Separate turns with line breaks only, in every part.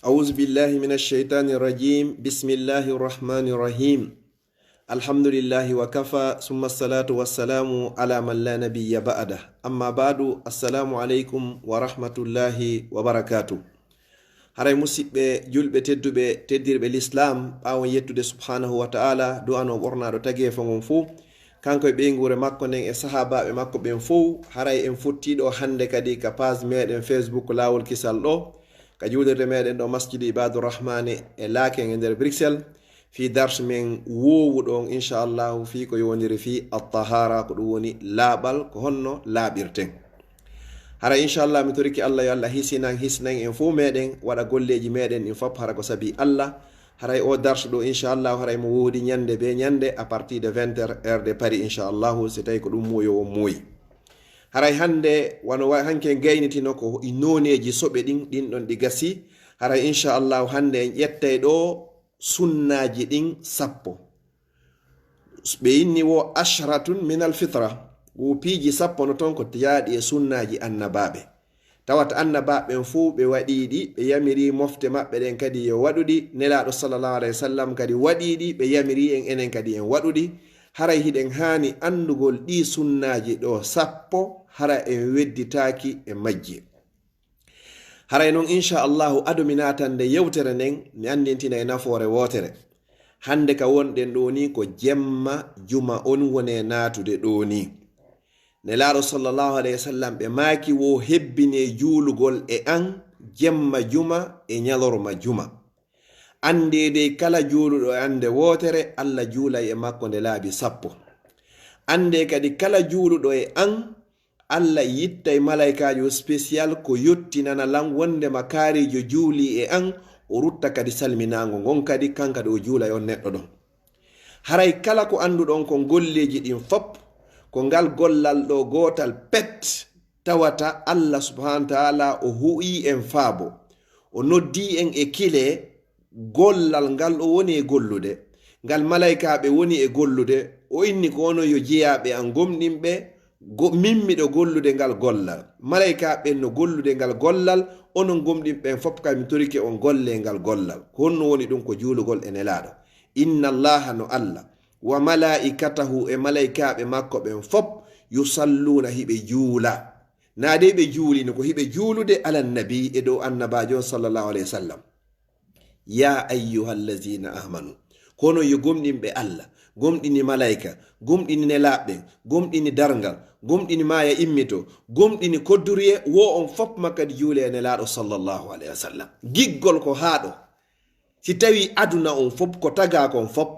أعوذ بالله من الشيطان الرجيم بسم الله الرحمن الرحيم الحمد لله وكفى ثم الصلاة والسلام على من لا نبي بعده أما بعد السلام عليكم ورحمة الله وبركاته haray musidɓe julɓe tedduɓe teddirɓe l'islam ɓawon yettude subhanahu wa ta'ala do ano ɓornaɗo tagi fo gon fo kanko e ɓeygure makko nden e sahabaɓe makko ɓen fo haray en fottiɗo hande kadi ka page meɗen facebook lawol kisal ɗo ka juulirde meɗen ɗo masjidi ibadurrahmane e laaken e nder bruxelles fi darse men wowuɗon inchallahu fi ko yowdiri fi at-tahara ko ɗum woni laaɓal ko honno laaɓirten hara inchallah mi toriki allah yo allah hisnan en fo meɗen waɗa golleji meɗen in fop hara ko saabi allah haray o darse ɗo inchallahu haray mo woodi ñande be ñande à partir de 20h heure de paris inchallahu so tawi ko ɗum moyo o mooyi haray hande wano hanke gaynitino ko noneji soɓe ɗin ɗon ɗi gasi haray inchallahu hande en ƴettay ɗo sunnaji ɗin 10 ɓe inni wo ashratun min alfitra wo piiji 10 no ton ko yaaɗi e sunnaji annabaɓe tawata annabaɓen fuu ɓe waɗiɗi ɓe yamiri mofte maɓɓe ɗen kadi yo waɗuɗi nelaɗo sallallahu alayhi wa sallam kadi waɗiɗi ɓe yamiri en enen kadi en waɗuɗi haray hiɗen haani andugol ɗi sunnaji ɗo 10 hara en wedditaki e majji haray noon inchallahu adumi natande yewtere nden mi andintina e nafoore wotere hande ka wonɗen ɗo ni ko jemma juma on wone natude ɗo ni nelaɗo sallallahu alayhi wa sallam ɓe maaki wo hebbine juulugol e an jemma juma e ñalorma juma andede kala juuluɗo e ande wotere allah juulay e makko nde laabi 10 ande kadi kala juuluɗo e an allah yittay malaikajo spécial ko yottinana lan wonde makarijo juuli e an o rutta kadi salminago gon kadi kankadi o juulay on neɗɗo ɗon haray kala ko anduɗon ko golleji ɗin fop ko ngal gollal ɗo gotal pet tawata allah subhanahu wa ta'ala o hu'i en faabo o noddi en e kile gollal ngal o woni e gollude ngal malaikaɓe woni e gollude o inni ko ono yo jeeyaɓe an gomɗinɓe mimmiɗo gollude ngal gollal malaikaɓe no gollude ngal gollal onon gomɗinɓen fof kam mi torike on golle ngal gollal honno woni ɗum ko juulugol e nelaɗo inna allaha no allah wa malaikatahu e malaikaɓe makko ɓen fop yusalluna hiɓe juula naade ɓe juulino ko hiɓe juulude ala nabi e dow annabajo sallallahu alayhi wa sallam ya ayyuhallazina amanu kono yo gomɗinɓe allah gomɗini malaika gomɗini nelaɓɓe gomɗini dargal gomɗini maya immito gomɗini kodduriye wo on fop makkadi juule e nelaɗo sallallahu alayhi wa sallam giggol ko haɗo si tawi aduna on fop ko taga kon fop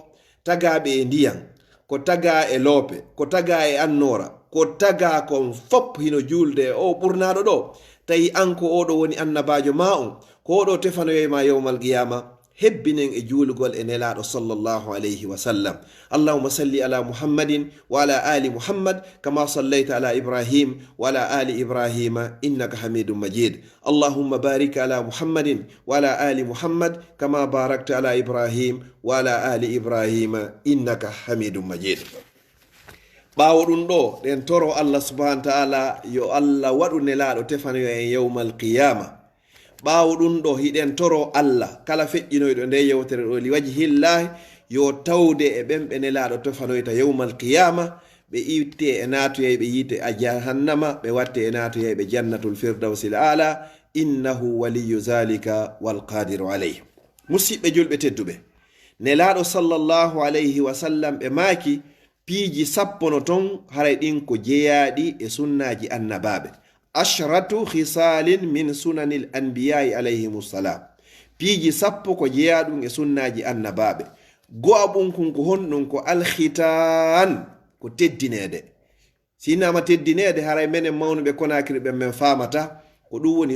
tagaɓe e ndiyan ko taga e loope ko taga e annora ko taga kon fop hino julde o ɓurnaɗo ɗo tawi an ko oɗo woni annabajo ma on ko oɗo tefanoyoyma yawmal qiyama hebbinen e juulugol e nelaɗo sallallahu alayhi wa sallam allahumma salli ala muhammadin wa ala ali muhammad kama sallayta ala ibrahim wa ala ali ibrahima innaka hamidum majid allahumma barik ala muhammadin wa ala ali muhammad kama barakta ala ibrahim wa ala ali ibrahima innaka hamidum majid ɓawo ɗum ɗo ɗen toro allah subhanahu wa ta'ala yo allah waɗu nelaɗo tefanoyo en yawmal qiyama ɓaawo ɗum ɗo hiɗen toro allah kala feƴƴinoyɗo nde yewtere ɗo li waji hillahi yo tawde e ɓemɓe nelaɗo tofanoyta yawmal qiyama ɓe itte e natoyayɓe yiite a jahannama ɓe watte e natoyayɓe jannatul firdausil ala innahu waliyu zalika walqadiru alayh musidɓe julɓe tedduɓe nelaɗo sallallahu alayhi wa sallam ɓe maaki piiji 10 no ton haray ɗin ko jeeyaɗi e sunnaji annabaɓe ashratu khisalin min sunanil anbiyai alayhimussalam piiji 10 ko jeeyaɗum e sunnaji annabaɓe go'a ɓunkun ko honɗum ko alkhitan ko teddinede sinama teddinede haray menen mawnuɓe konakiri ɓen men famata ko ɗum woni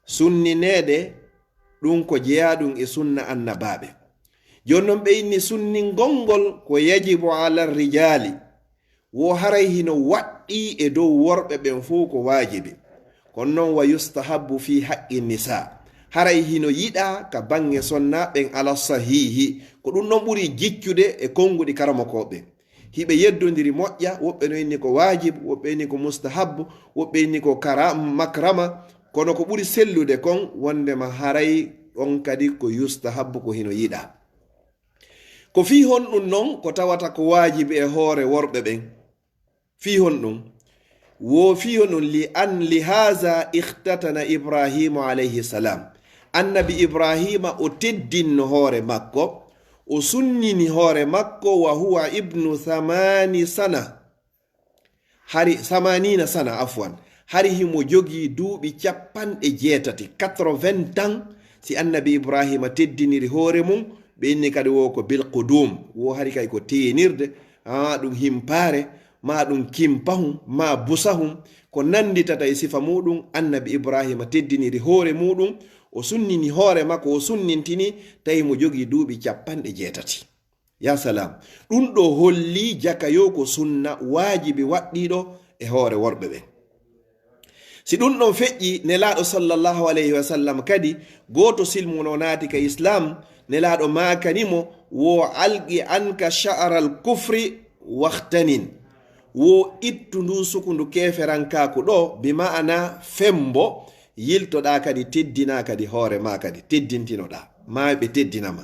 sunninede ɗum ko jeeyaɗum e sunna annabaɓe jonnon ɓe inni sunningolngol ko yajibu ala rijali wo haray hino waɗɗi e dow worɓe ɓen fuu ko waajibi kono noon wa yustahabu fi haqqi nisa haray hino yiɗa ka bange sonnaɓen ala sahihi ko ɗum ɗon ɓuri jiccude e konguɗi karamakoɓe hiɓe yeddodiri moƴƴa woɓɓe no inni ko waajibu woɓɓe inni ko mustahabu woɓɓe inni ko makrama kono ko ɓuri sellude kon wondema haray on kadi ko yustahabbu ko hino yiɗa. Ko fi hon ɗum non ko tawata ko wajibi e hoore worɓe ɓen fi hon ɗum wo fi hon ɗum li haza ikhtatana Ibrahimu alayhi salam. Annabi Ibrahima o teddinno hoore makko, o sunnini hoore makko wa huwa ibnu 8 sana, hari 80 sana afwan, hari himo jogi duuɓi 80 ans si annabi Ibrahima teddiniri hoore mum. ɓe inni kadi wo ko bil qudum, wo hari kay ko teenirde, ɗum himpare ma ɗum kimpahum ma busahum ko nanditata e sifa muɗum. Annabi Ibrahima teddiniri hoore muɗum, o sunnini hoore makko, o sunnintini tawi mo jogi duuɓi 80. ya salam, ɗum ɗo holli jakayo ko sunna wajibi waɗɗiɗo e hoore worɓe ɓen. Si ɗum ɗon feƴƴi, nelaɗo sallallahu alayhi wa sallam kadi goto silmuno naati ka islam, nelaɗo makanimo wo alqi anka sha'ral kufri wahtanin, wo ittu ndu sukundu keferankaku ɗo, bi ma'ana fembo yiltoɗa kadi teddina kadi hoore ma kadi teddintinoɗa ma ɓe teddinama.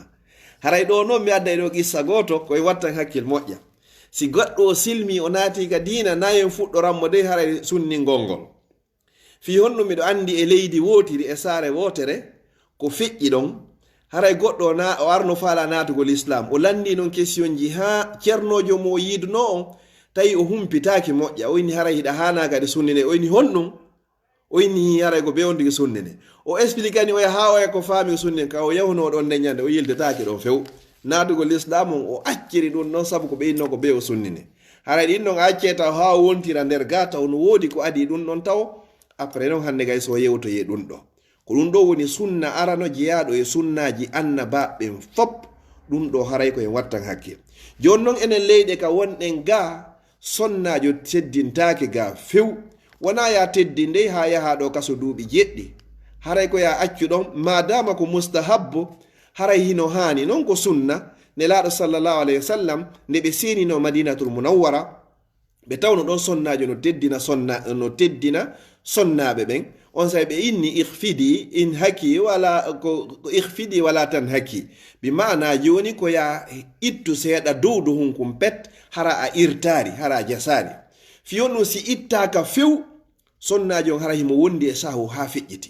haray ɗo noon mi adda ɗo qissa goto koye wattan hakkil moƴƴa. Si goɗɗo o silmi o naati ka dina, nayen fuɗɗoranmo de haray sunni ngolngol. Fi honno miɗo andi e leydi wotiri e saare wotere ko feƴƴi ɗon, haray goɗɗo o arno faala natugol islam, o landi noon question ji ha ceernojo mo yiduno on tawi o humpitaki moƴƴa, o inni haray hiɗa hana kadi sunnine, o inni honɗum, o inni haray ko bewndigi sunnine, o expliquani o ha oya ko faami sunnine ka o yawno ɗon nde ñande o yildetaki ɗon few natugol islam on, o acciri ɗum noon saabu ko ɓe inno ko bewo sunnine. haray ɗin ɗon acce taw ha wontira nder ga taw no woodi ko adi ɗum ɗon taw après noon hande gay so yewtoye ɗum ɗo ko ɗum ɗo woni sunna arano jeyaɗo e sunnaji annabaɓen fop. ɗum ɗo haray ko en wattan hakke. joni noon enen leyɗe ka wonɗen ga sonnajo teddintake ga few, wona ya teddinde ha yaha ɗo kaso duuɓi 7, haray ko ya accu ɗon madama ko mustahabbo, haray hino hani non ko sunna. nelaɗo sallallahu alayhi wa sallam nde ɓe senino madinatul munawwara, ɓe tawno ɗon sonnajo no teddina sonnaɓe ɓen, on say ɓe inni ikhfidi in haki wala ko ikhfidi wala tan haki, bi maana joni ko ya ittu seeɗa dowdu hunkum pet hara a irtari hara jasari. fiyon ɗum si ittaka few sonnaji on haray himo wondi e sahu ha feƴƴiti.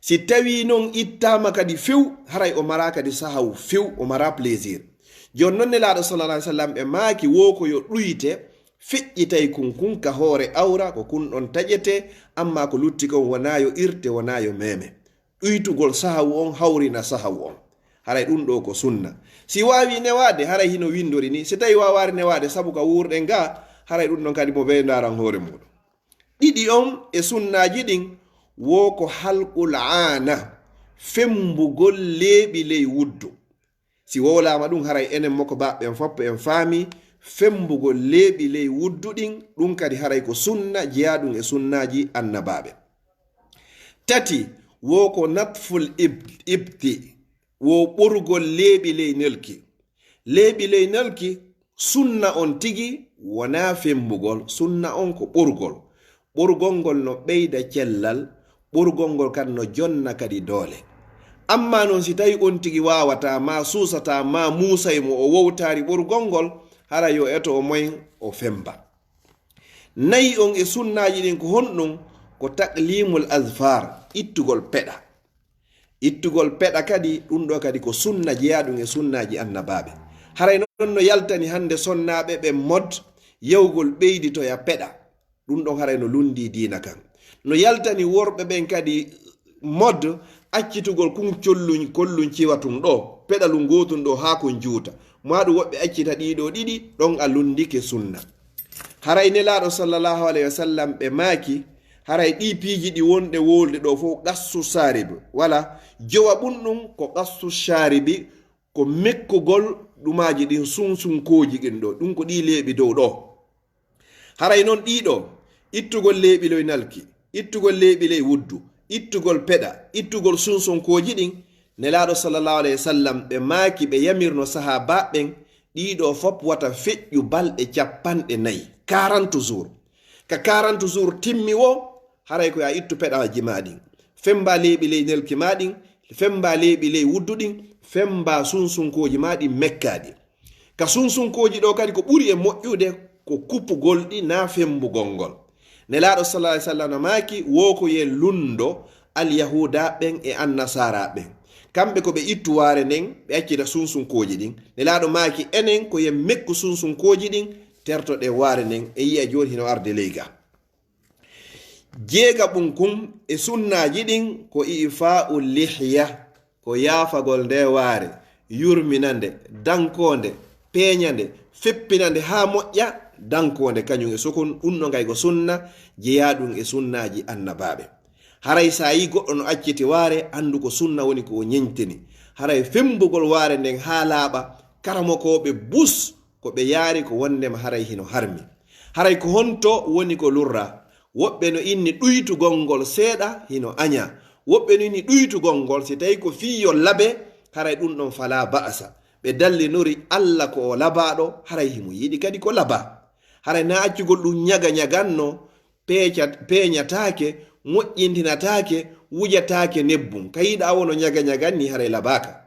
si tawi noon ittama kadi few haray o mara kadi sahu few, o mara plaisir. joni noon nelaɗo sallallahu alayhi wa sallam ɓe maaki wo ko yo ɗuyte feƴƴitay kunkun ka hoore awra ko kun ɗon taƴete, amma ko lutti kon wona yo irte wona yo meme. ɗuytugol sahawu on hawrina sahawu on, haray ɗum ɗo ko sunna. si wawi newade haray hino windori ni, si tawi wawari newade sabu ka wurɗen ga haray ɗum ɗon kadi mo ɓe daran hoore muɗum. ɗiɗi on e sunnaji ɗin wo ko halqul ana, fembugol leeɓi ley wuddu. si wowlama ɗum haray enen moko baɓɓen foppo en faami fembugol leeɓi ley wudduɗin, ɗum kadi haray ko sunna jeyaɗum e sunnaji annabaɓe. tati wo ko natful ibti, wo ɓurgol leeɓi ley nelki. leeɓi ley nelki sunna on tigi, wona fembugol, sunna on ko ɓurgol. ɓurgol ngol no ɓeyda cellal, ɓurgol ngol kadi no jonna kadi doole. amma noon si tawi on tigi wawata ma susata ma musaymo o wowtari ɓurgol ngol, hara yo eto o moyen o femba. nayi on e sunnaji ɗin ko honɗum ko taqlimul azfar, ittugol peɗa. ittugol peɗa kadi ɗum ɗo kadi ko sunna jeyaɗum e sunnaji annabaɓe. haray noon no yaltani hande sonnaɓe ɓe mod yawgol ɓeyditoya peɗa, ɗum ɗon haray no lundi dina kan. no yaltani worɓe ɓen kadi mod accitugol kun kollun ciwatum ɗo peɗalu gotum ɗo ha kon juuta, maɗum woɓɓe accita ɗiɗo ɗiɗi, ɗon a lundike sunna. haray nelaɗo sallallahu alayhi wa sallam ɓe maaki haray ɗi piiji ɗi wonɗe wolde ɗo fof qassu saribi, wala jowa ɓunɗum ko qassu saribi, ko mekkugol ɗumaji ɗin sunsunkoji ɗin ɗo, ɗum ko ɗi leeɓi dow ɗo. haray noon ɗiɗo ittugol leeɓi loy nalki, ittugol leeɓi ley wuddu, ittugol peɗa, ittugol sunsunkoji ɗin, nelaɗo sallallahu alayhi wa sallam ɓe maaki ɓe yamirno sahabaɓen ɗiɗo fop wata feƴƴu balɗe 40 40 jours. ka 40 jours timmi wo haray ko ya ittu peɗaji maɗin. femba leeɓi ley nelki maɗin, femba leeɓi ley wudduɗin, femba sunsunkoji maɗi mekkaɗi. ka sunsunkoji ɗo kadi ko ɓuri e moƴƴude ko kuppugol ɗi na fembugol ngol. Nelaɗo sallallahu alaihi wasallam maki woko ye lundo alyahuda ɓen e annasara ɓen, kamɓe ko ɓe ittu ware nden ɓe accita sunsunkoji ɗin. Nelaɗo maki enen ko yen mekku sunsunkoji ɗin tertoɗe ware nden e yiya joni hino arde leyga. Jeega ɓunkun e sunnaji ɗin ko ifa'u lihya, ko yafagol nde ware, yurminande, dankonde, peñande, feppinande ha moƴƴa, dankonde kañum e sukun. ɗum ɗo ngay ko sunna jeeyaɗum e sunnaji annabaɓe. haray sa yi goɗɗo no acciti ware andu ko sunna woni ko o ñentini. haray fembugol ware nden ha laaɓa, karamokoɓe bus ko ɓe yaari ko wondema haray hino harmi. haray ko honto woni ko lurra. woɓɓe no inni ɗuytugol ngol seeɗa hino aña, woɓɓe no inni ɗuytugol ngol si tawi ko fiyo labe haray ɗum ɗon fala ba'asa. ɓe dallinori Allah ko o labaɗo haray himo yiɗi kadi ko laba. haray na accugol ɗum ñaganno peñatake, moƴƴintinatake, wujatake nebbum, kayiɗa wono ñaganni haray labaka.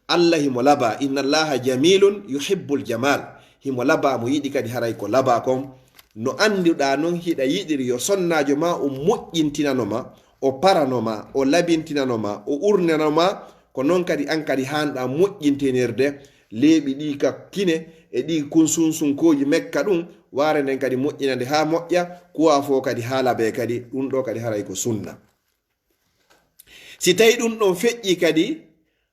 Allah himo laba, inna allaha jamilun yuhibbul jamal. himo laba, mo yiɗi kadi haray ko laba kon. no anduɗa non hiɗa yiɗiri yo sonnajo ma o moƴƴintinanoma, o paranoma, o labintinanoma, o urnanoma, ko non kadi an kadi hanɗa moƴƴintinirde leeɓi ɗi ka kine e ɗi kunsunsunkoji mekka ɗum ware nden kadi moƴƴinande ha moƴƴa, kuwa fo kadi ha labe kadi. ɗum ɗo kadi haray ko sunna. si tawi ɗum ɗon feƴƴi kadi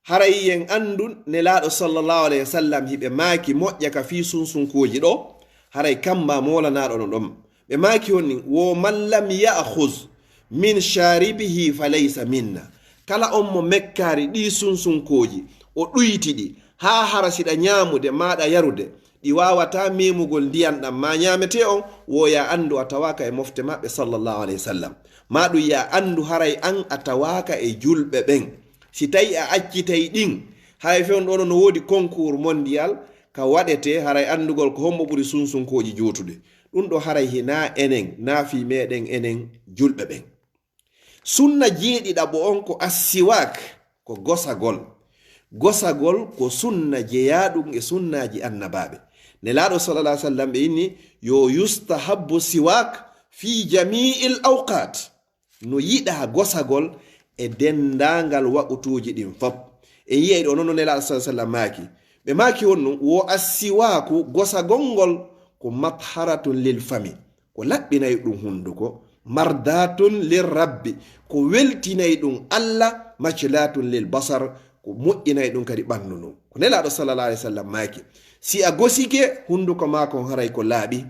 haray yen andu nelaɗo sallallahu alaihi wasallam hiɓe maaki moƴƴa ka fi sunsunkoji ɗo. haray kamba molanaɗo no ɗon ɓe maaki woni wo man lam ya'khuz min sharibihi falaysa minna. kala on mo mekkari ɗi sunsunkoji o ɗuytiɗi ha harasiɗa ñamude maɗa yarude, ɗi wawata memugol ndiyam ɗam ma ñamete on, wo ya andu a tawaka e mofte maɓɓe sallallahu alaihi wasallam. ma ɗum ya andu haray an a tawaka e julɓe ɓen. si tawi a accitay ɗin haray fewn ɗono no wodi concours mondial ka waɗete haray andugol ko hombo ɓuri sunsunkoji jotude. ɗum ɗo haray hina enen naafi meɗen enen julɓe ɓen. sunna jeeɗiɗaɓo on ko assiwak, ko gosagol ko sunna jeeyaɗum e sunnaji annabaɓe. nelaɗo sallallahu alaihi wasallam ɓe inni yo yustahabbu siwak fi jami'il awqat. no yiɗa gosagol e dendagal waɓutuji ɗin fop. e yiyay ɗo noon nelaɗo sallallahu alaihi wasallam maaki ɓe maaki wonno wo assiwaku gosagol ngol ko matharatun lil fami, ko laɓɓinay ɗum hunduko, mardatun lil rabbi, ko weltinay ɗum Allah, machilatun lil basar, ko moƴƴinay ɗum kadi ɓandu ndu. ko nelaɗo sallallahu alaihi wasallam maaki si a gosike hunduko makon haray ko laaɓi,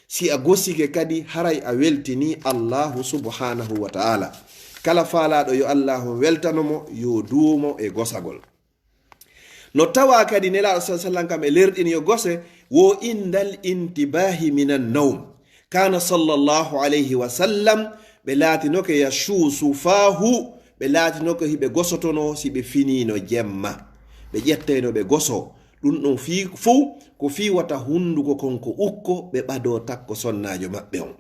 si a gosike kadi haray a weltini Allahu subhanahu wa ta'ala. kala faalaɗo yo Allahu weltanomo yo duumo e gosagol. no tawa kadi nelaɗo sallallahu alaihi wasallam kam e lerɗini yo gose wo indal intibahi minan nawm. kana sallallahu alaihi wasallam ɓe laatinoke yashu sufahu, ɓe laatinoke hiɓe gosotono si ɓe finino jemma, ɓe ƴettayno ɓe goso. ɗum ɗon fi fuu ko fiwata hunduko konko ukko ɓe ɓado takko sonnajo maɓɓe on.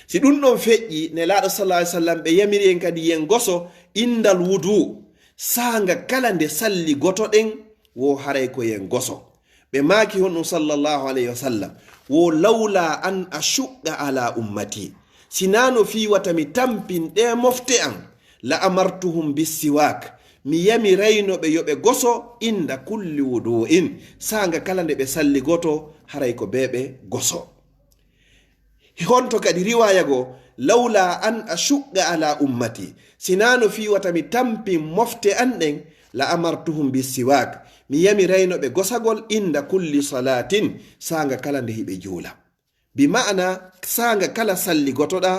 si ɗum ɗon feƴƴi nelaɗo sallallahu alaihi wasallam ɓe yamiri en kadi yen goso indal wudu, sanga kala nde salli gotoɗen wo haray ko yen goso. ɓe maaki honɗum sallallahu alaihi wasallam wo lawla an ashuqqa ala ummati, sinano fiwata mi tampinɗe mofte an, la amartuhum bisiwak, mi yamiraynoɓe yoɓe goso inda kulli wudu'in, sanga kala nde ɓe salli goto haray ko beɓe goso. honto kadi riwaya go lawla an ashuqqa ala ummati, sinano fiwata mi tampin mofte an ɗen, la amartuhum bisiwak, mi yamiraynoɓe gosagol inda kulli salatin, sanga kala nde hiɓe juula. bi ma'ana sanga kala salli gotoɗa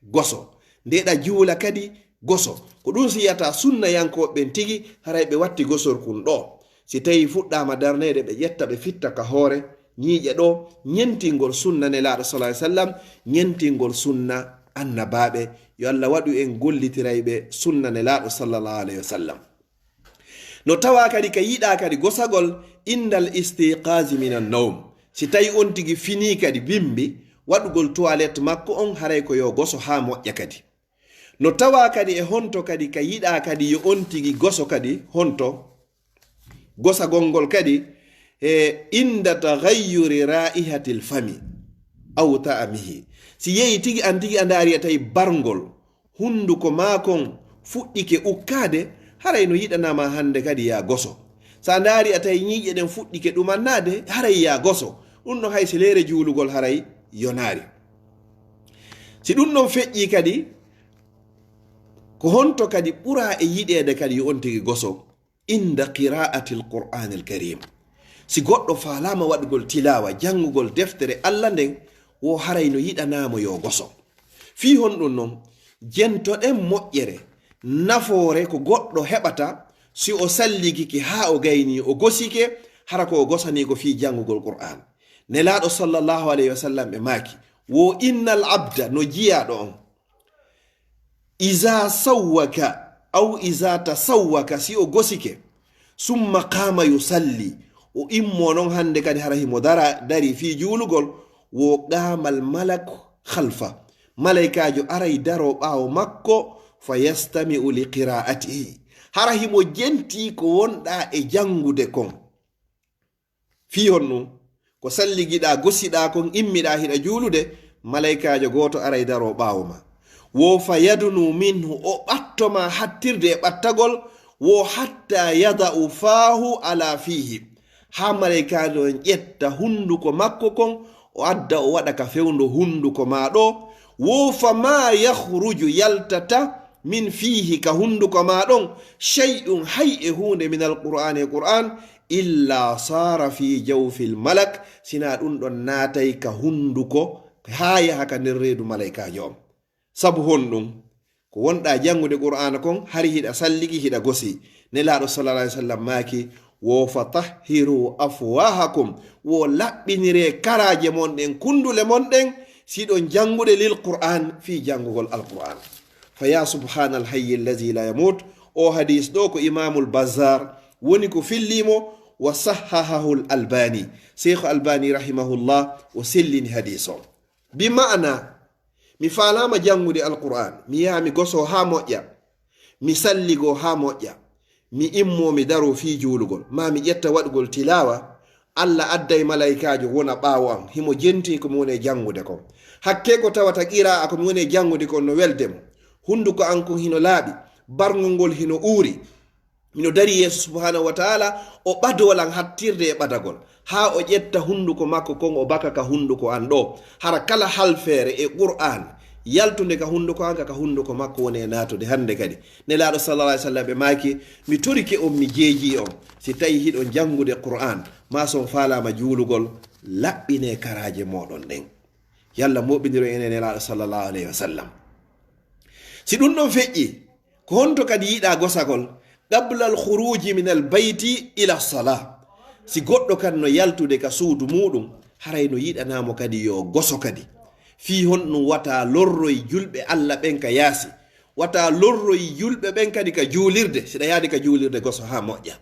goso, ndeɗa juula kadi goso. ko ɗum siyata sunna yankoɓe tigi haray ɓe watti gosorkun ɗo. si tawi fuɗɗama darnede ɓe ƴetta ɓe fitta ka hoore ñiiƴe ɗo, ñentingol sunna nelaɗo sallallahu alaihi wasallam, ñentingol sunna annabaɓe. yo Allah waɗu en gollitirayɓe sunna nelaɗo sallallahu alaihi wasallam. no tawa kadi ka yiɗa kadi gosagol indal istiqazi minan nawm, si tawi on tigi fini kadi bimbi waɗugol toilette makko on haray ko yo goso ha moƴƴa kadi. no tawa kadi e honto kadi ka yiɗa kadi yo on tigi goso kadi honto gosa gongol kadi inda taghayyuri raihatil fami aw ta'amihi. Si yehi tigi an tigi andari atay barngol hunduko makon fuɗɗike ukkade haray no yiɗanama hande kadi ya goso. Sa ndari atay ñiƴe ɗen fuɗɗike ɗumannade haray ya goso. ɗum no hay so leere juulugol haray yonari. Si ɗum ɗon feƴƴi kadi ko honto kadi ɓura e yiɗede kadi yo on tigi goso inda qira'ati alqur'ani alkarim. Si goɗɗo falama waɗugol tilawa jangugol deftere Allah nden wo haray no yiɗanamo yo goso. Fi honɗum noon jentoɗen moƴƴere nafoore ko goɗɗo heɓata si o salligiki ha o gayni o gosike hara ko o gosani ko fi jangugol qur'an. Nelaɗo sallallahu alayhi wa sallam ɓe maki wo innal abda no jiyaɗo on iza sawwaka aw iza tasawwaka si o gosike summa qama yusalli o immo non hande kadi hara himo dari fi juulugol wo qamal malak khalfa malaikajo aray daro ɓawo makko fa yastami'u li qira'atihi hara himo jenti ko wonɗa e jangude kon. Fi honnu ko salligiɗa gosiɗa kon immiɗa hiɗa juulude malaikajo goto aray daro ɓawo ma wo fa yadunu minhu o ɓattoma hattirde e ɓattagol wo hatta yada'u fahu ala fihi ha malaikajo en ƴetta hunduko makko kon o adda o waɗa ka fewndo hunduko maɗo wo fa ma yahruju yaltata min fihi ka hunduko maɗon shay'un hay e hunde min alqur'ani qur'an illa sara fi jawfil malak sina ɗum ɗon naatay ka hunduko ha yaha ka nder reedu malaikajo on. Sabu honɗum ko wonɗa jangude qur'ana kon hari hiɗa salligi hiɗa gosi. Nelaɗo sallallahu alaihi wasallam maki wo fatahhiru afwahakum wo laɓɓinire karaje monɗen kundule monɗen siɗon jangude lil qur'an fi jangugol alqur'an. Fa ya subhanal hayy allazi la yamut o hadis ɗo ko imamul Bazzar woni ko fillimo wa sahahahu al albani sheikh albani rahimahullah o sellini hadis o. Bi ma'ana mi falama jangude alqur'an mi yaha mi goso ha moƴƴa mi salligo ha moƴƴa mi immo mi daro fi juulugol ma mi ƴetta waɗugol tilawa Allah adday malaikajo wona ɓawo am himo jenti komi woni jangude kon. Hakke ko tawata qira'a komi woni jangude kon no weldemo hunduko an kon hino laaɓi barngol ngol hino uuri mino dari yeeso subhanahu wa ta'ala o ɓadolan hattirde e ɓadagol ha o ƴetta hunduko makko kon o baka ka hunduko an ɗo hara kala halfere e qur'an yaltude ka hunduko an ka hunduko makko woni e natude. Hande kadi nelaɗo sallallahu alaihi wasallam ɓe maki mi torike on mi jeeji on si tawi hiɗon jangude qur'an ma son falama juulugol laɓɓine karaje moɗon ɗen. Yalla moɓidiro ene nelaɗo sallallahu alaihi wasallam. Si ɗum ɗon feƴƴi ko honto kadi yiɗa gosagol qabla al khuruji min al bayti ila salah. Si goɗɗo kadi no yaltude ka suudu muɗum haray no yiɗanamo kadi yo goso kadi fi honɗum wata lorroy julɓe Allah ɓen ka yaasi wata lorroy julɓe ɓen kadi ka juulirde siɗa yaadi ka juulirde goso ha moƴƴa.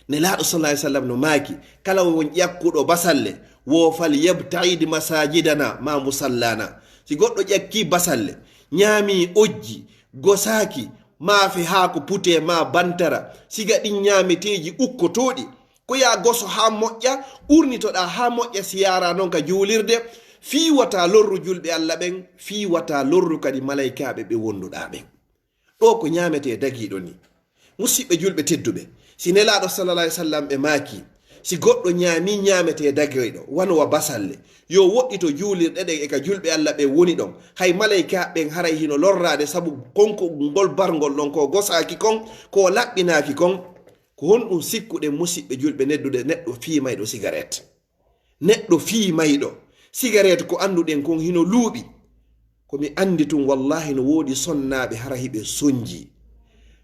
Nelaɗo sallallahu alaihi wasallam no maaki kala won ƴakkuɗo basalle wo fal yabtaid masajidana ma musallana. Si goɗɗo ƴakki basalle ñaami ojji gosaki maafe haako pute ma bantara siga ɗin ñaameteji ukkotoɗi ko ya goso ha moƴƴa urnitoɗa ha moƴƴa siyara noon ka juulirde fi wata lorru julɓe Allah ɓen fi wata lorru kadi malaikaɓe ɓe wonduɗa ɓen. ɗo ko ñamete dagiɗo ni musidɓe julɓe tedduɓe si nelaɗo sallallahu alaihi wasallam ɓe maaki si goɗɗo ñaami ñamete dagiɗo wanowa basalle yo woɗɗito juulirɗe ɗen e ka julɓe Allah ɓe woni ɗon hay malaika ɓen haray hino lorrade sabu konko ngol barngol ɗon ko gosaki kon ko laɓɓinaki kon ko honɗum sikkuɗe musidɓe julɓe neddude neɗɗo fiimayɗo cigarette. Neɗɗo fiimayɗo cigarette ko anduɗen kon hino luuɓi komi andi tun wallahi no woodi sonnaɓe hara hiɓe sonji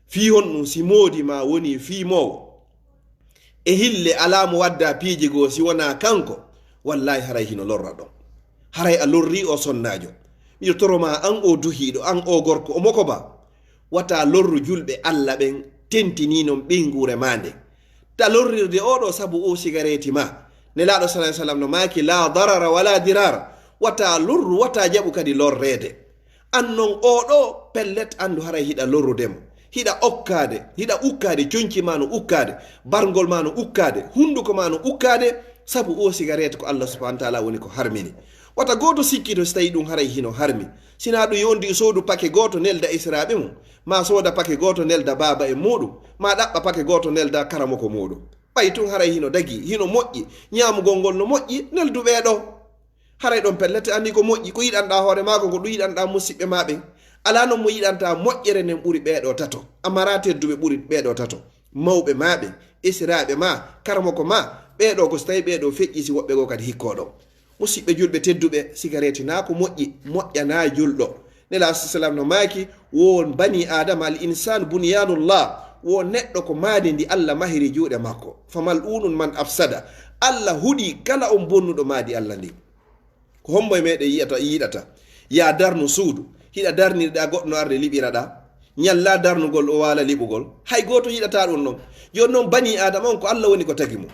fi honɗum si moodi ma woni fiimowo e hille alamo wadda piiji goo si wona kanko wallahi haray hino lorra ɗon haray a lorri o sonnajo miɗo toroma an o duhiɗo an o gorko o moko ba wata lorru julɓe Allah ɓen tentininon ɓingure mande ta lorrirde oɗo sabu o cigarette ma. Nelaɗo sallallahu alaihi wasallam no maaki la darara wala dirara wata lorru wata jaɓu kadi lorrede annon oɗo pellet andu haray hiɗa lorrudemo, hiɗa okkade, hiɗa ukkade conci ma no ukkade, bargol ma no ukkade, hunduko ma no ukkade, sabu o cigarette ko Allah subhanahu wa ta'ala woni ko harmini. Wata goto sikkito so tawi ɗum haray hino harmi, sina ɗum yondi sodu pake goto nelda israɓe mum, ma soda pake goto nelda baba e muɗum, ma ɗaɓɓa pake goto nelda karamoko muɗum. ɓay tun haray hino dagi, hino moƴƴi, ñamugol ngol no moƴƴi, neldu ɓeɗo. haray ɗon pellete andi ko moƴƴi, ko yiɗanɗa hoore maako ko ɗum yiɗanɗa musidɓe maɓe. ala noon mo yiɗanta moƴƴere nden ɓuri ɓeɗo tato, amara tedduɓe ɓuri ɓeɗo tato, mawɓe maɓe, isiraɓe ma, karamoko ma, ɓeɗo ko so tawi ɓeɗo feƴƴi si woɓɓe go kadi hikkoɗo. musidɓe julɓe tedduɓe, cigarette na ko moƴƴi, moƴƴana julɗo. nela salam no maaki won bani adama al insan bunyanullah, wo neɗɗo ko maadi ndi Allah mahiri juuɗe makko, famal unun man afsada, Allah huɗi kala on bonnuɗo maadi Allah ndi. ko homboye meɗen yiɗata ya darnu suudu, hiɗa darnirɗa goɗɗo no arde liɓiraɗa, ñalla darnugol o wala liɓugol, hay goto yiɗata ɗum noon. joni noon bani adama on ko Allah woni ko tagi mo.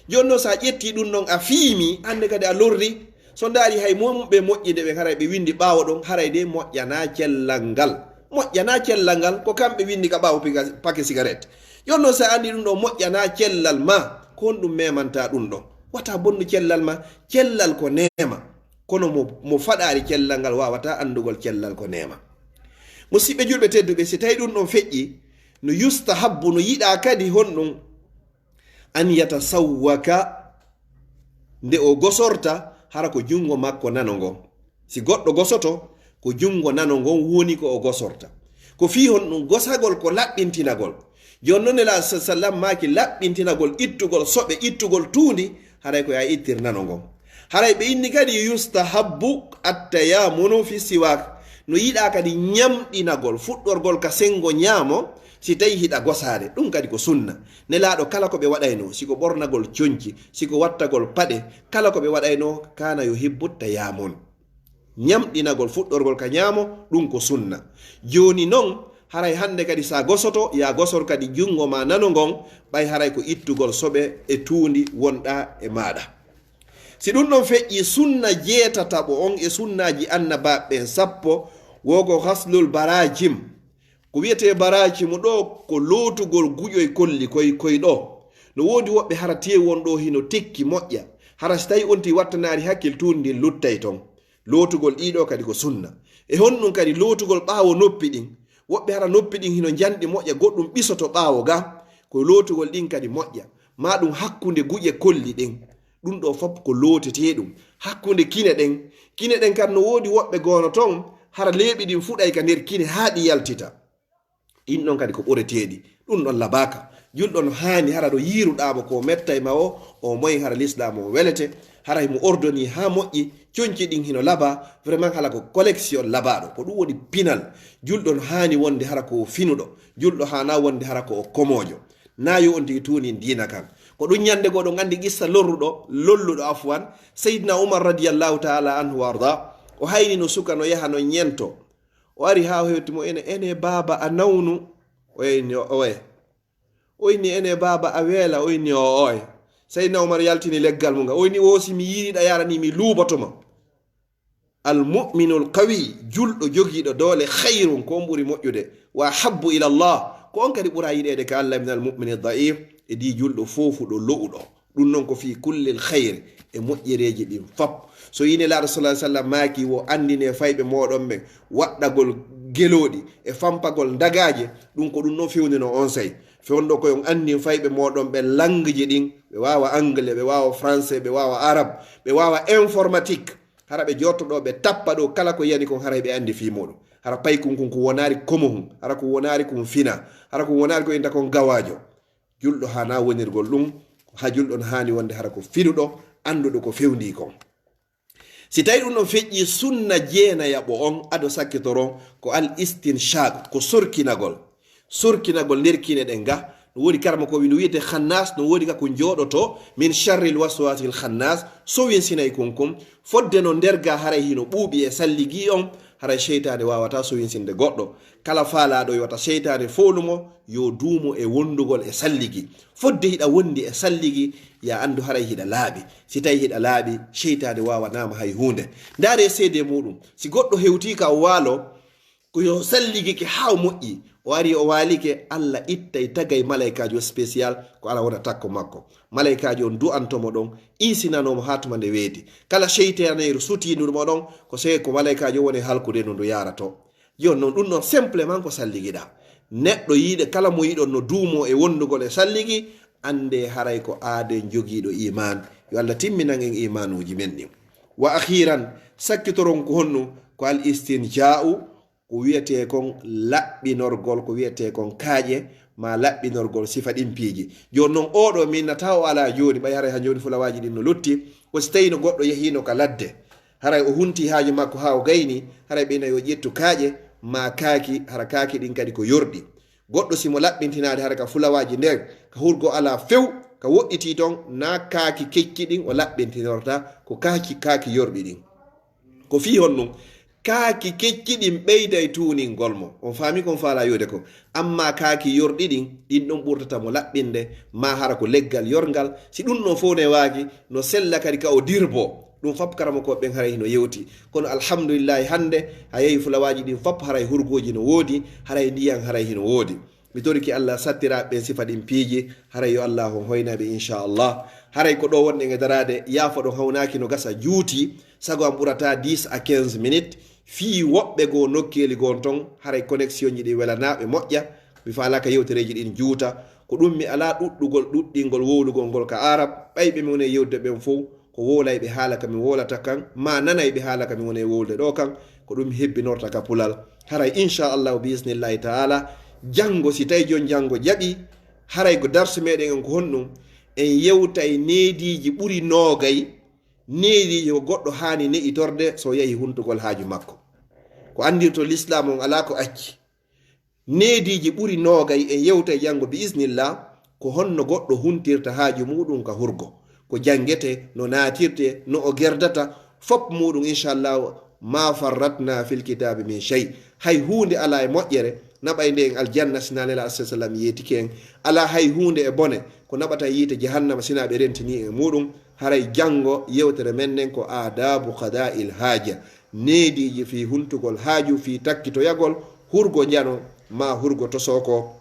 joni noon sa ƴetti ɗum noon a fiimi, hande kadi a lorri. so daari hay momɓe moƴƴide ɓe haray ɓe windi ɓawo ɗon, haray de moƴƴana cellal ngal, moƴƴana cellal ngal ko kamɓe windi ka ɓawo pake cigarette. joni noon sa andi ɗum ɗo moƴƴana cellal ma, ko on ɗum memanta ɗum ɗon, wata bonnu cellal ma. cellal ko nema, kono mo faɗari cellal ngal wawata andugol cellal ko nema. musidɓe julɓe tedduɓe, si tawi ɗum ɗon feƴƴi, no yustahabbu, no yiɗa kadi honɗum, an yatasawwaka, nde o gosorta hara ko jungo makko nano ngon. si goɗɗo gosoto ko jungo nano ngon woni ko o gosorta, ko fi honɗum gosagol ko laɓɓintinagol. joni noon nela sallam maki laɓɓintinagol, ittugol soɓe, ittugol tuundi, haray ko ya ittir nano ngon. haray ɓe inni kadi yustahabbu attayamunu fi siwak, no yiɗa kadi ñamɗinagol, fuɗɗorgol ka sengo ñaamo si tawi hiɗa gosade, ɗum kadi ko sunna. nelaɗo kala ko ɓe waɗayno, siko ɓornagol conci, siko wattagol paɗe, kala ko ɓe waɗayno kana yuhibbu tayamun, ñamɗinagol, fuɗɗorgol ka ñaamo, ɗum ko sunna. joni noon haray hande kadi sa gosoto, ya gosor kadi jungo ma nano ngon, ɓay haray ko ittugol soɓe e tuundi wonɗa e maɗa. si ɗum ɗon feƴƴi, sunna jeetataɓo on e sunnaji annabaɓe sappo, woko haslul barajim, ko wiyete barajimu ɗo ko lootugol guƴoy kolli koy ɗo. no wodi woɓɓe hara te won ɗo hino tekki moƴƴa, hara so tawi on ti wattanari hakkil tundi luttay ton. lootugol ɗiɗo kadi ko sunna. e honɗum kadi lootugol ɓawo noppi ɗin, woɓɓe hara noppi ɗin hino janɗi moƴƴa, goɗɗum ɓisoto ɓawo ga, ko lootugol ɗin kadi moƴƴa, ma ɗum hakkunde guƴe kolli ɗin, ɗum ɗo fof ko lootete ɗum. hakkunde kine ɗen kadi no wodi woɓɓe gono ton hara leeɓi ɗin fuɗay ka nder kine ha ɗi yaltita, ɗin ɗon kadi ko ɓureteɗi, ɗum ɗon labaka. julɗon hani hara ɗo yiruɗamo ko metta ma o moyi hara l'islam o welete, haray mo ordoni ha moƴƴi, conci ɗin hino laba, vraiment hala ko collection labaɗo, ko ɗum woni pinal. julɗon hani wonde hara ko finuɗo, julɗo hana wonde hara ko o komojo, na yo on tigi tuni dina kan. ko ɗum ñande goo ɗo gandi qissa lolluɗo afwan, seydna oumar radiallahu taala anhu warda, o hayni no suka no yaha no ñento, o ari ha hewtimo ene baba a nawnu, oyni ene baba a weela, oyni o oye. seydna oumar yaltini leggal mum ga, oyni wosi mi yiiɗa yarani mi luubatoma. almuminu lqawi, julɗo jogiiɗo doole, hayrun ko on ɓuri moƴƴude, wa habbu ila llah, ko on kadi ɓura yiɗede ka Allah min almumini daif, e di julɗo fofuɗo lo'uɗo. ɗum noon ko fi kullel hayre e moƴƴereji ɗin fop. so yini laaɗo sallah sallam maaki wo andine fayɓe moɗon ɓen waɗɗagol geloɗi e fampagol dagaje, ɗum ko ɗum noon fewnino on say fewndo koyon andin fayɓe moɗon ɓe langue ji ɗin, ɓe wawa anglais, ɓe wawa français, ɓe wawa arabe, ɓe wawa informatique, hara ɓe jottoɗo ɓe tappa ɗo kala ko yani kon hara ɓe andi fi muɗum. hara pay kun ko wonari komohum, hara ko wonari kum fina, hara ko wonari ko inta kon gawajo. julɗo hana wonirgol ɗum, ha julɗon hani wonde hara ko finuɗo, anduɗo ko fewndi kon. si tawi ɗum ɗon feƴƴi, sunna jeenayaɓo on aɗo sakkitoron ko al istinshaq, ko sorkinagol nder kine ɗen ga. no wodi karama ko no wiyete khannas, no wodi ka ko jooɗoto min sharril waswasil khannas, so winsinay kunkum fodde no nder ga haray hino ɓuuɓi e salligi on, haray cheytane wawata so winsinde goɗɗo. kala faalaɗo yowata cheytane folumo yo duumo e wondugol e salligi. fodde hiɗa wondi e salligi, ya andu haray hiɗa laaɓi. si tawi hiɗa laaɓi, cheytane wawanama hay hunde. ndaare seede muɗum, si goɗɗo hewti ka o waalo, ko yo salligike haa moƴƴi o wari o waalike Allah ittay tagay malaikajo spécial ko ala wona takko makko malaikajo on du'antomo ɗon isinanomo haa tuma nde weeti kala cheytaneru sutinuɗumo ɗon ko sey ko malaikajo woni halkude no ndu yarato jon noon ɗum noon simplement ko salligiɗa neɗɗo yiide kala mo yiɗon no duumo e wondugol e salligi ande haray ko aade jogiiɗo iman yo Allah timminan en imanuji men ɗin wa akhiran sakkitoron ko honno ko al istinja'u ko wiyete kon laɓɓinorgol ko wiyete kon kaaƴe ma laɓɓinorgol sifa ɗin piiji joni noon oɗo min nata o ala joni ɓay haray ha joni fulawaji ɗin no lutti ko so tawi no goɗɗo yehino ka ladde haray o hunti haaju makko ha o gayni haray ɓeyna yo ƴettu kaaƴe ma kaaki hara kaaki ɗin kadi ko yorɗi goɗɗo simo laɓɓintinade hara ka fulawaji nder ka hurgo ala few ka woɗɗiti ton na kaaki kecci ɗin o laɓɓintinorta ko kaaki yorɗi ɗin ko fi honnum kaaki kecci ɗin ɓeyday tuningol mo on faami kon faala yode ko amma kaaki yorɗi ɗin ɗon ɓurtata mo laɓɓinde ma hara ko leggal yorgal si ɗum no fof ne waagi no sella kadi ka o dirbo ɗum fap karama ko ɓen haray no yewti kono alhamdulillahi hande a yehi fulawaji ɗin fap haray hurgoji no woodi haray ndiyan haray hino woodi mi toriki Allah sattira ɓen sifa ɗin piiji haray yo Allah on hoynaɓe inchallah haray ko ɗo wonɗen e darade yaafa ɗon hawnaki no gasa juuti sago am ɓurata 10 à 15 minutes fii woɓɓe goo nokkeli gon ton haray connexion ji ɗi welanaɓe moƴƴa mi faalaka yewtereji ɗin juuta ko ɗum mi ala ɗuɗɗugol ɗuɗɗingol wowlugol ngol ka arab ɓayɓe mi woni e yewde ɓen fof ko wolayɓe haala ka mi wolata kan ma nanayɓe haala ka mi woni e wowlde ɗo kan ko ɗum hebbinorta ka pulal haray inchallahu bisnillahi taala janngo si tawi jon janngo jaɓi haray ko darsu meɗen en ko honɗum en yewtay neediji ɓuri noogay neediji ko goɗɗo haani ne'itorde so yahi huntugol haaju makko ko andirto l'islam on ala ko acci neediji ɓuri noogay en yewtay janngo bisnillah ko honno goɗɗo huntirta haaju muɗum ka hurgo ko jangete no naatirte no o gerdata fop muɗum inchallahu ma farratna fil kitabe min shay hay hunde ala e moƴƴere naɓay nde en aljanna sina nela alai sallam yeetiki en ala hay hunde e bone ko naɓata yiite jahannama sina ɓe rentini e muɗum haray janngo yewtere men nen ko adabu qada'il haaja neediji fi huntugol haaju fi takkitoyagol hurgo jano ma hurgo tosoko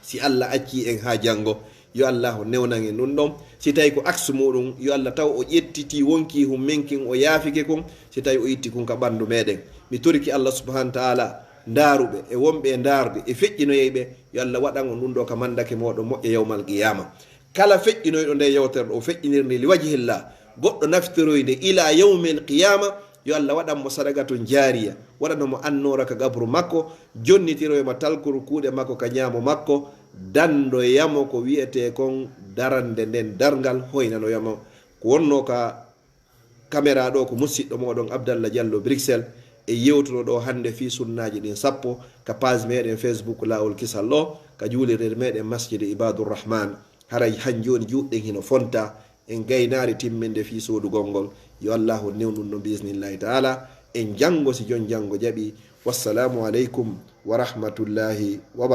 si Allah acci en ha janngo yo Allah newnan en ɗum ɗon si tawi ko axe muɗum yo Allah taw o ƴettiti wonki hum menkin o yaafike kon si tawi o itti kon ka ɓandu meɗen mi toriki Allah subhanahu wa ta'ala ndaaruɓe e wonɓe e ndaarde e feƴƴinoyeyɓe yo Allah waɗan on ɗum ɗo ka mandake moɗo moƴƴe yawmal qiyama kala feƴƴinoyɗo nde yewtere ɗo o feƴƴinirde li wajhillah goɗɗo naftiroyde ila yawmil qiyama yo Allah waɗanmo sadagatun jariya waɗanomo annora ka gabru makko jonnitiroyemo talkuru kuuɗe makko ka ñaamo makko dandoyamo ko wiyete kon darande nden dargal hoynanoyamo ko wonno ka caméra ɗo ko musidɗo moɗon Abdallah Diallo Bruxelles e yewtuno ɗo hande fi sunnaji ɗin sappo ka page meɗen Facebook lawol kisal ɗo ka juulirde meɗen masjidi Ibadurrahman haray han joni juɗɗen hino fonta en gaynari timminde fi sodugol ngol yo Allahu newɗum no bisnillahi taala en janngo si jon janngo jaɓi wassalamu aleykum wa rahmatullahi wa